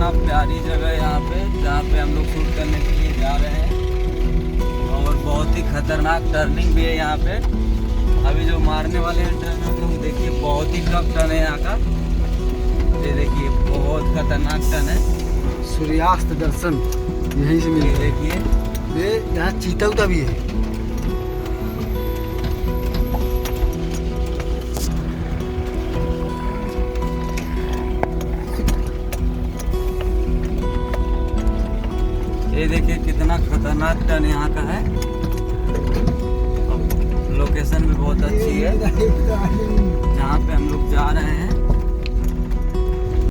ना प्यारी जगह है यहाँ पे, जहाँ पे हम लोग शूट करने के लिए जा रहे हैं। और बहुत ही खतरनाक टर्निंग भी है यहाँ पे। अभी जो मारने वाले हैं टर्न, हम देखिए बहुत ही टफ टर्न है यहाँ का। ये देखिए बहुत खतरनाक टर्न है। सूर्यास्त दर्शन यहीं से ये मिलेगा। देखिए ये यहाँ चीता उता भी है। ये देखिए कितना खतरनाक टर्न यहाँ का है। लोकेशन भी बहुत अच्छी है जहाँ पे हम लोग जा रहे हैं।